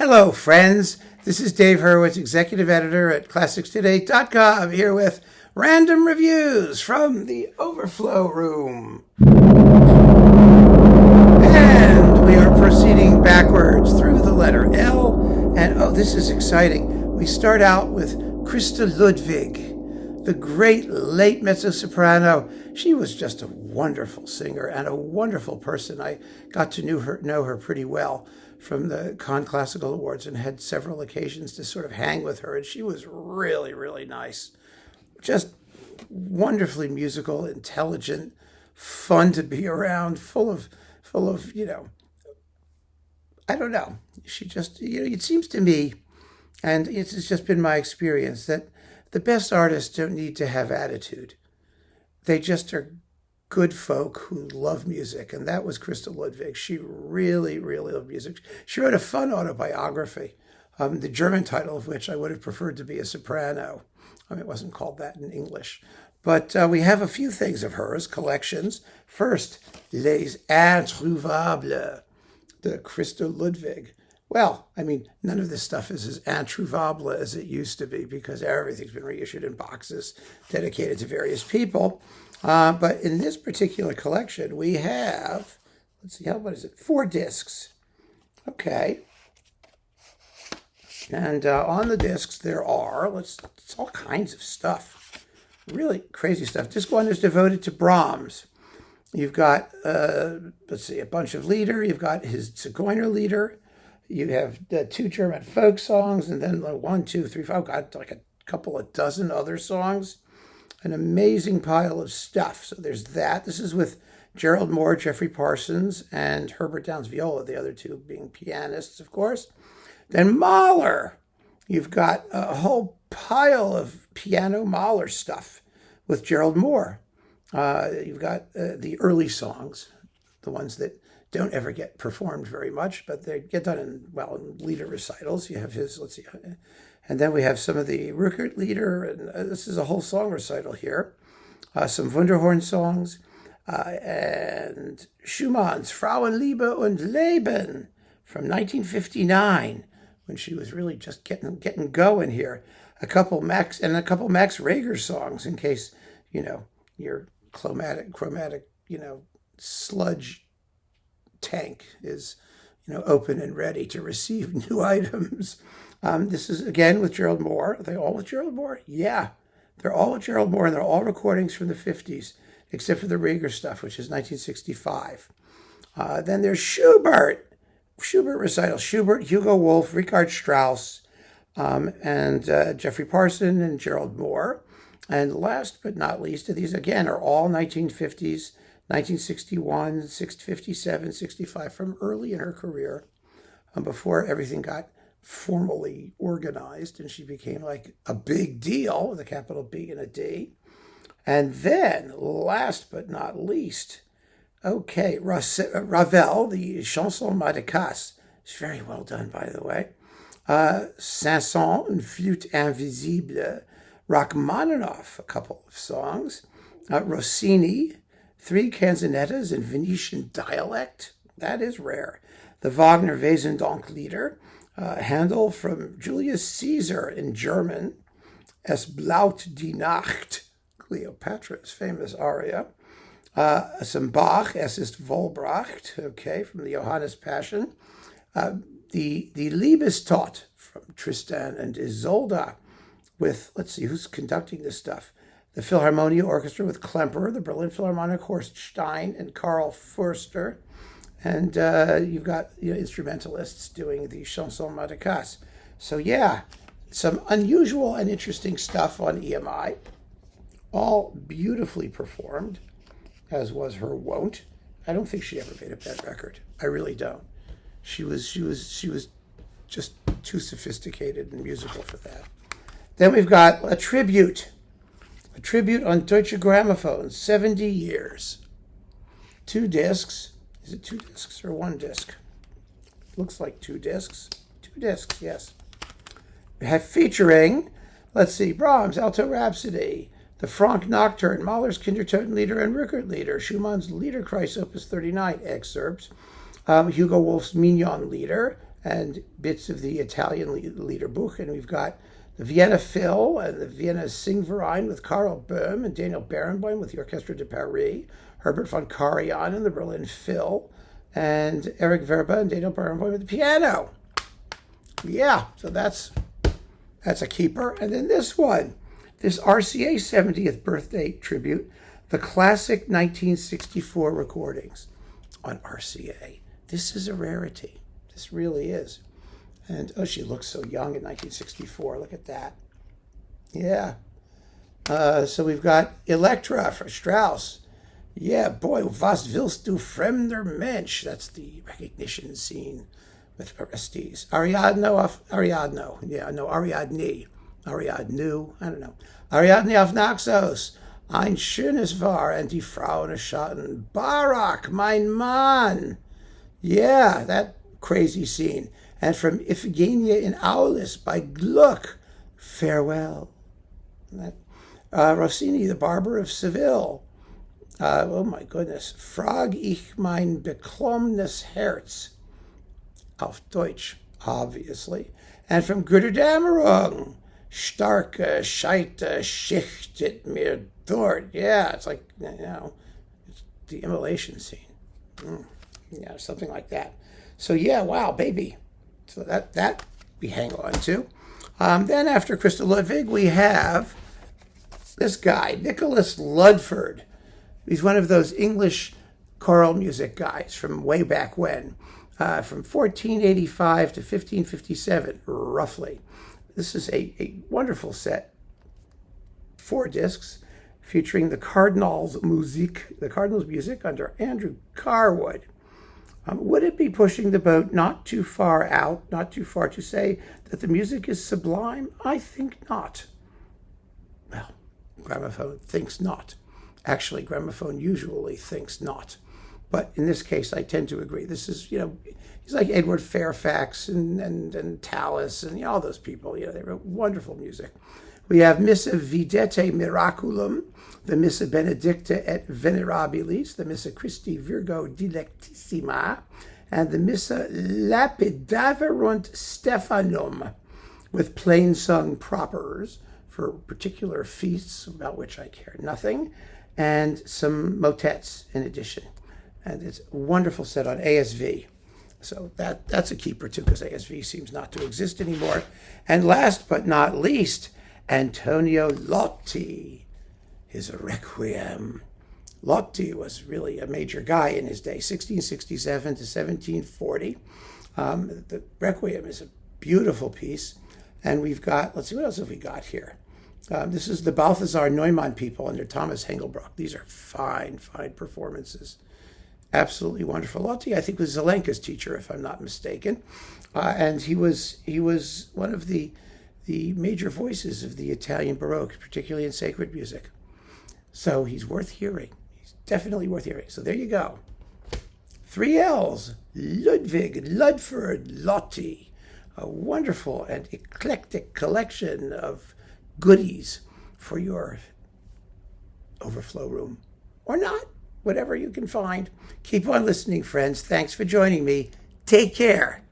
Hello, friends. This is Dave Hurwitz, executive editor at ClassicsToday.com. I'm here with random reviews from the Overflow Room. And we are proceeding backwards through the letter L. And oh, this is exciting. We start out with Christa Ludwig, the great late mezzo-soprano. She was just a wonderful singer and a wonderful person. I got to know her pretty well from the Cannes Classical Awards and had several occasions to sort of hang with her. And she was really, really nice. Just wonderfully musical, intelligent, fun to be around, full of, I don't know. She just, it seems to me, and it's just been my experience, that the best artists don't need to have attitude. They just are good folk who love music, and that was Christa Ludwig. She really, really loved music. She wrote a fun autobiography, the German title of which I would have preferred to be a soprano. It wasn't called that in English. But we have a few things of hers, collections. First, Les Introuvables, the Christa Ludwig. Well, none of this stuff is as introuvable as it used to be because everything's been reissued in boxes dedicated to various people. But in this particular collection, we have, let's see, what is it? 4 discs. Okay. And on the discs, there are, it's all kinds of stuff. Really crazy stuff. Disc 1 is devoted to Brahms. You've got, a bunch of Lieder. You've got his Zigeuner Lieder. You have 2 German folk songs, and then 1, 2, 3, 5. I've got like a couple of dozen other songs. An amazing pile of stuff. So there's that. This is with Gerald Moore, Jeffrey Parsons, and Herbert Downs Viola, the other 2 being pianists, of course. Then Mahler. You've got a whole pile of piano Mahler stuff with Gerald Moore. You've got the early songs, the ones that don't ever get performed very much, but they get done in Lieder recitals. You have his, and then we have some of the Rückert Lieder, and this is a whole song recital here. Some Wunderhorn songs, and Schumann's Frauenliebe und Leben from 1959, when she was really just getting going here. A couple Max Reger songs, in case, your chromatic, sludge tank is, open and ready to receive new items. This is, again, with Gerald Moore. Are they all with Gerald Moore? Yeah, they're all with Gerald Moore, and they're all recordings from the 50s, except for the Reger stuff, which is 1965. Then there's Schubert recital. Schubert, Hugo Wolf, Richard Strauss, and Jeffrey Parsons and Gerald Moore. And last but not least, these, again, are all 1950s, 1961, 57, 65, from early in her career, before everything got formally organized and she became like a big deal with a capital B and a D. And then, last but not least, Ravel, the Chanson Madagascar. It's very well done, by the way. Saint-Saëns, Une Flûte Invisible. Rachmaninoff, a couple of songs. Rossini, 3 canzonettas in Venetian dialect. That is rare. The Wagner Wesendonck Lieder. Handel from Julius Caesar in German. Es blaut die Nacht, Cleopatra's famous aria. Some Bach, Es ist Vollbracht, from the Johannes Passion. The Liebestod from Tristan and Isolde with, let's see, who's conducting this stuff? The Philharmonia Orchestra with Klemperer, the Berlin Philharmonic, Horst Stein, and Karl Forster. And you've got instrumentalists doing the Chanson Madagascar. So yeah, some unusual and interesting stuff on EMI, all beautifully performed, as was her wont. I don't think she ever made a bad record. I really don't. She was just too sophisticated and musical for that. Then we've got a tribute on Deutsche Grammophon, 70 years. 2 discs. Is it 2 discs or 1 disc? Looks like 2 discs. 2 discs, yes. We have featuring, Brahms, Alto Rhapsody, the Franck Nocturne, Mahler's Kindertoten Lieder and Rückert Lieder, Schumann's Liederkreis Opus 39 excerpts, Hugo Wolf's Mignon Lieder, and bits of the Italian Liederbuch. And we've got the Vienna Phil and the Vienna Singverein with Karl Böhm and Daniel Barenboim with the Orchestre de Paris, Herbert von Karajan and the Berlin Phil, and Eric Verba and Daniel Barenboim at the piano. Yeah, so that's a keeper. And then this one, this RCA 70th birthday tribute, the classic 1964 recordings on RCA. This is a rarity. This really is. And, oh, she looks so young in 1964. Look at that. Yeah. So we've got Elektra for Strauss. Yeah, boy, was willst du, fremder Mensch? That's the recognition scene with Orestes. Ariadne. Ariadne, I don't know. Ariadne auf Naxos. Ein schönes war und die Frauen schatten. Barak, mein Mann. Yeah, that crazy scene. And from Iphigenia in Aulis by Gluck, Farewell. Rossini, the Barber of Seville. Oh my goodness. Frag ich mein beklommenes Herz. Auf Deutsch, obviously. And from Götterdämmerung, Starke Scheite schichtet mir dort. Yeah, it's like, it's the immolation scene. Yeah, something like that. So yeah, wow, baby. So that we hang on to. Then after Christa Ludwig, we have this guy, Nicholas Ludford. He's one of those English choral music guys from way back when, from 1485 to 1557, roughly. This is a wonderful set, 4 discs, featuring the Cardinals' music under Andrew Carwood. Would it be pushing the boat not too far out, not too far to say that the music is sublime? I think not. Well, Gramophone thinks not. Actually, Gramophone usually thinks not. But in this case, I tend to agree. This is, he's like Edward Fairfax and Tallis and all those people. They wrote wonderful music. We have Missa Videte Miraculum, the Missa Benedicta et Venerabilis, the Missa Christi Virgo Dilectissima, and the Missa Lapidaverunt Stephanum, with plain sung propers for particular feasts about which I care nothing, and some motets in addition. And it's a wonderful set on ASV. So that's a keeper too, because ASV seems not to exist anymore. And last but not least, Antonio Lotti, his Requiem. Lotti was really a major guy in his day, 1667 to 1740. The Requiem is a beautiful piece. And we've got, let's see, what else have we got here? This is the Balthasar Neumann people under Thomas Hengelbrock. These are fine, fine performances. Absolutely wonderful. Lotti, I think, was Zelenka's teacher, if I'm not mistaken. And he was one of the major voices of the Italian Baroque, particularly in sacred music. So he's worth hearing. He's definitely worth hearing. So there you go. 3 L's, Ludwig, Ludford, Lotti. A wonderful and eclectic collection of goodies for your overflow room. Or not, whatever you can find. Keep on listening, friends. Thanks for joining me. Take care.